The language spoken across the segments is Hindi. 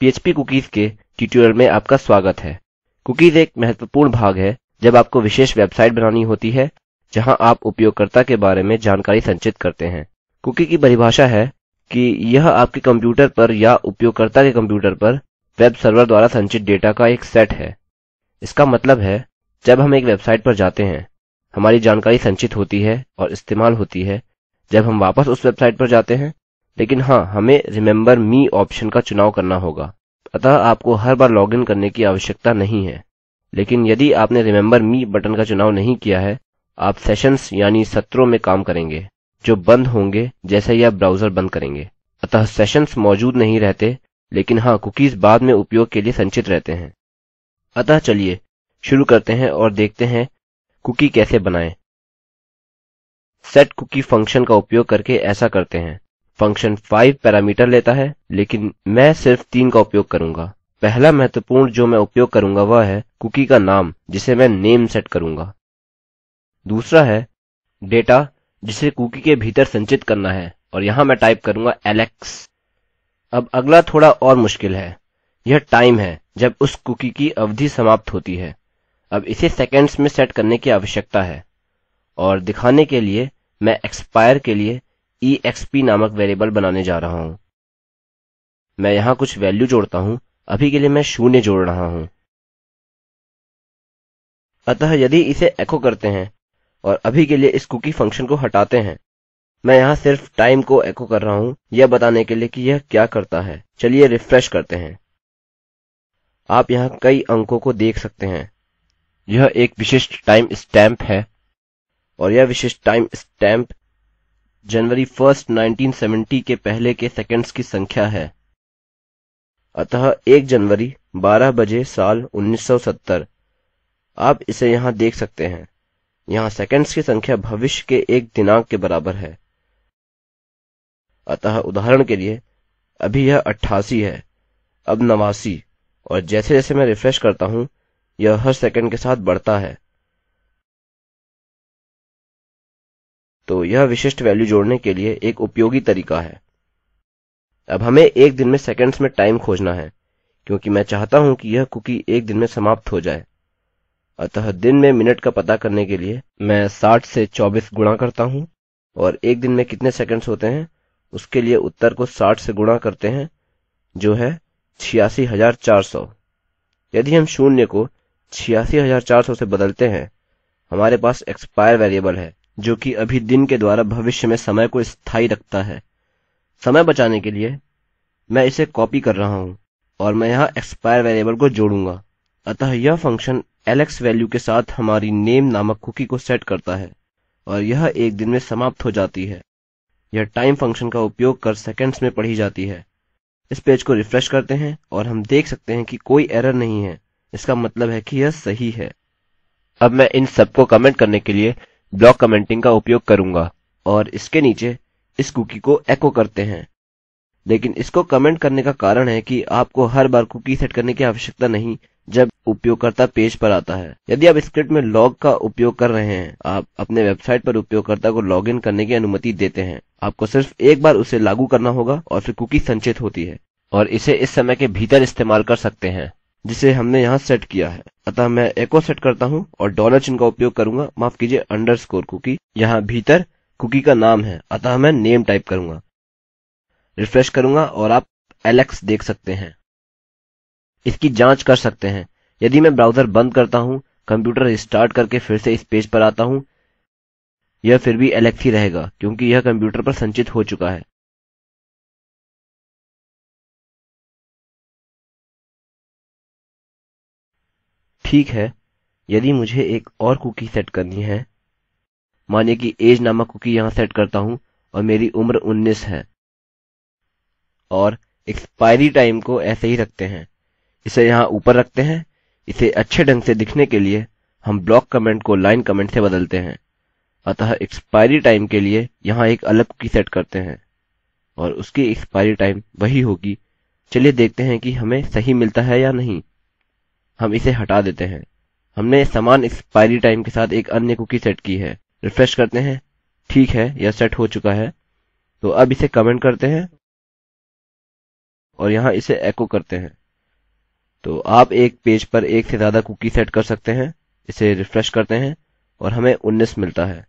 पीएचपी कुकीज़ के ट्यूटोरियल में आपका स्वागत है। कुकीज़ एक महत्वपूर्ण भाग है जब आपको विशेष वेबसाइट बनानी होती है जहां आप उपयोगकर्ता के बारे में जानकारी संचित करते हैं। कुकी की परिभाषा है कि यह आपके कंप्यूटर पर या उपयोगकर्ता के कंप्यूटर पर वेब सर्वर द्वारा संचित डेटा का एक सेट है। इसका मतलब है जब हम एक वेबसाइट पर जाते हैं हमारी जानकारी संचित होती है और इस्तेमाल होती है जब हम वापस उस वेबसाइट पर जाते हैं। लेकिन हाँ, हमें रिमेम्बर मी ऑप्शन का चुनाव करना होगा। अतः आपको हर बार लॉगिन करने की आवश्यकता नहीं है। लेकिन यदि आपने रिमेम्बर मी बटन का चुनाव नहीं किया है आप सेशंस यानी सत्रों में काम करेंगे जो बंद होंगे जैसे ही आप ब्राउजर बंद करेंगे। अतः सेशंस मौजूद नहीं रहते, लेकिन हाँ, कुकीज़ बाद में उपयोग के लिए संचित रहते हैं। अतः चलिए शुरू करते हैं और देखते हैं कुकी कैसे बनाएं। सेट कुकी फंक्शन का उपयोग करके ऐसा करते हैं। फंक्शन 5 पैरामीटर लेता है, लेकिन मैं सिर्फ 3 का उपयोग करूंगा। पहला महत्वपूर्ण जो मैं उपयोग करूंगा वह है कुकी का नाम, जिसे मैं नेम सेट करूंगा। दूसरा है डेटा, जिसे कुकी के भीतर संचित करना है, और यहाँ मैं टाइप करूंगा एलेक्स। अब अगला थोड़ा और मुश्किल है। यह टाइम है जब उस कुकी की अवधि समाप्त होती है। अब इसे सेकंड्स में सेट करने की आवश्यकता है, और दिखाने के लिए मैं एक्सपायर के लिए exp नामक वेरिएबल बनाने जा रहा हूँ। मैं यहाँ कुछ वैल्यू जोड़ता हूँ। अभी के लिए मैं 0 जोड़ रहा हूँ। अतः यदि इसे एको करते हैं और अभी के लिए इस कुकी फंक्शन को हटाते हैं, मैं यहाँ सिर्फ टाइम को एको कर रहा हूँ यह बताने के लिए कि यह क्या करता है। चलिए रिफ्रेश करते हैं। आप यहाँ कई अंकों को देख सकते हैं। यह एक विशिष्ट टाइम स्टैम्प है, और यह विशिष्ट टाइम स्टैम्प जनवरी 1 1970 के पहले के सेकंड्स की संख्या है। अतः 1 जनवरी 12 बजे साल 1970। आप इसे यहाँ देख सकते हैं। यहाँ सेकंड्स की संख्या भविष्य के एक दिनांक के बराबर है। अतः उदाहरण के लिए अभी यह 88 है, अब 89, और जैसे जैसे मैं रिफ्रेश करता हूँ यह हर सेकंड के साथ बढ़ता है। तो यह विशिष्ट वैल्यू जोड़ने के लिए एक उपयोगी तरीका है। अब हमें एक दिन में सेकंड्स में टाइम खोजना है, क्योंकि मैं चाहता हूं कि यह कुकी एक दिन में समाप्त हो जाए। अतः दिन में मिनट का पता करने के लिए मैं 60 से 24 गुणा करता हूं, और एक दिन में कितने सेकंड्स होते हैं उसके लिए उत्तर को 60 से गुणा करते हैं, जो है 86,400। यदि हम 0 को 86,400 से बदलते हैं हमारे पास एक्सपायर वेरिएबल है, जो कि अभी दिन के द्वारा भविष्य में समय को स्थायी रखता है। समय बचाने के लिए मैं इसे कॉपी कर रहा हूँ और मैं यहाँ एक्सपायर वेरिएबल को जोड़ूंगा। अतः यह फंक्शन एलेक्स वैल्यू के साथ हमारी नेम नामक कुकी को सेट करता है, और यह एक दिन में समाप्त हो जाती है। यह टाइम फंक्शन का उपयोग कर सेकंड्स में पढ़ी जाती है। इस पेज को रिफ्रेश करते हैं और हम देख सकते हैं कि कोई एरर नहीं है। इसका मतलब है कि यह सही है। अब मैं इन सबको कमेंट करने के लिए ब्लॉक कमेंटिंग का उपयोग करूंगा, और इसके नीचे इस कुकी को एको करते हैं। लेकिन इसको कमेंट करने का कारण है कि आपको हर बार कुकी सेट करने की आवश्यकता नहीं जब उपयोगकर्ता पेज पर आता है। यदि आप स्क्रिप्ट में लॉग का उपयोग कर रहे हैं, आप अपने वेबसाइट पर उपयोगकर्ता को लॉगिन करने की अनुमति देते हैं। आपको सिर्फ एक बार उसे लागू करना होगा और फिर कुकी संचित होती है, और इसे इस समय के भीतर इस्तेमाल कर सकते हैं जिसे हमने यहाँ सेट किया है। अतः मैं एको सेट करता हूँ और डॉलर चिन्ह का उपयोग करूंगा, माफ कीजिए अंडरस्कोर कुकी। यहाँ भीतर कुकी का नाम है, अतः मैं नेम टाइप करूंगा। रिफ्रेश करूंगा और आप एलेक्स देख सकते हैं। इसकी जांच कर सकते हैं। यदि मैं ब्राउजर बंद करता हूँ, कंप्यूटर रिस्टार्ट करके फिर से इस पेज पर आता हूँ, यह फिर भी एलेक्स ही रहेगा, क्योंकि यह कंप्यूटर पर संचित हो चुका है। ठीक है, यदि मुझे एक और कुकी सेट करनी है, मानिए कि एज नामक कुकी यहाँ सेट करता हूँ और मेरी उम्र 19 है, और एक्सपायरी टाइम को ऐसे ही रखते हैं। इसे यहाँ ऊपर रखते हैं। इसे अच्छे ढंग से दिखने के लिए हम ब्लॉक कमेंट को लाइन कमेंट से बदलते हैं। अतः एक्सपायरी टाइम के लिए यहाँ एक अलग कुकी सेट करते हैं, और उसकी एक्सपायरी टाइम वही होगी। चलिए देखते हैं कि हमें सही मिलता है या नहीं। हम इसे हटा देते हैं। हमने समान एक्सपायरी टाइम के साथ एक अन्य कुकी सेट की है। रिफ्रेश करते हैं। ठीक है, यह सेट हो चुका है। तो अब इसे कमेंट करते हैं और यहाँ इसे एको करते हैं। तो आप एक पेज पर एक से ज्यादा कुकी सेट कर सकते हैं। इसे रिफ्रेश करते हैं और हमें 19 मिलता है।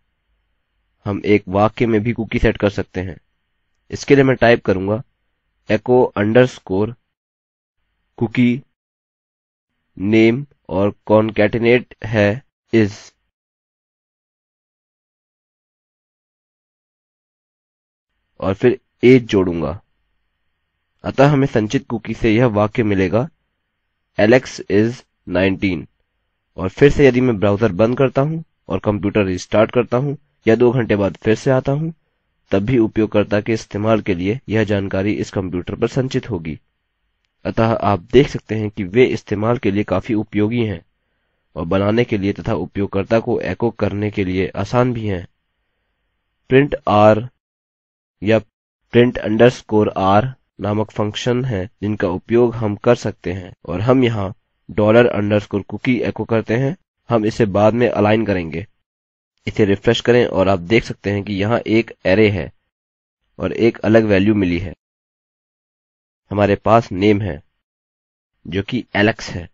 हम एक वाक्य में भी कुकी सेट कर सकते हैं। इसके लिए मैं टाइप करूंगा echo underscore कुकी नेम और कॉन्केटिनेट है is, और फिर एज जोड़ूंगा। अतः हमें संचित कुकी से यह वाक्य मिलेगा Alex is 19। और फिर से यदि मैं ब्राउज़र बंद करता हूँ और कंप्यूटर रिस्टार्ट करता हूँ या 2 घंटे बाद फिर से आता हूँ, तब भी उपयोगकर्ता के इस्तेमाल के लिए यह जानकारी इस कंप्यूटर पर संचित होगी। अतः आप देख सकते हैं कि वे इस्तेमाल के लिए काफी उपयोगी हैं और बनाने के लिए तथा उपयोगकर्ता को एको करने के लिए आसान भी हैं। प्रिंट r या प्रिंट अंडरस्कोर r नामक फंक्शन है जिनका उपयोग हम कर सकते हैं, और हम यहाँ डॉलर अंडरस्कोर कुकी एको करते हैं। हम इसे बाद में अलाइन करेंगे। इसे रिफ्रेश करें और आप देख सकते हैं कि यहाँ एक अरै है और एक अलग वैल्यू मिली है। हमारे पास नेम है जो कि एलेक्स है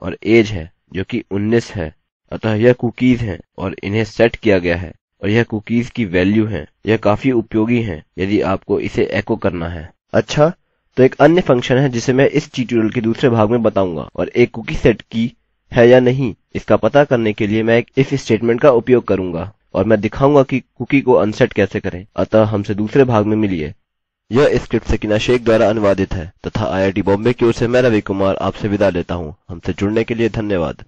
और एज है जो कि 19 है। अतः यह कुकीज हैं और इन्हें सेट किया गया है और यह कुकीज की वैल्यू है। यह काफी उपयोगी है यदि आपको इसे एको करना है। अच्छा, तो एक अन्य फंक्शन है जिसे मैं इस ट्यूटोरियल के दूसरे भाग में बताऊंगा, और एक कुकी सेट की है या नहीं इसका पता करने के लिए मैं एक इफ स्टेटमेंट का उपयोग करूंगा और मैं दिखाऊंगा कि कुकी को अनसेट कैसे करें। अतः हमसे दूसरे भाग में मिलिए। यह स्क्रिप्ट सकीना शेख द्वारा अनुवादित है तथा IIT बॉम्बे की ओर से मैं रवि कुमार आपसे विदा लेता हूँ। हमसे जुड़ने के लिए धन्यवाद।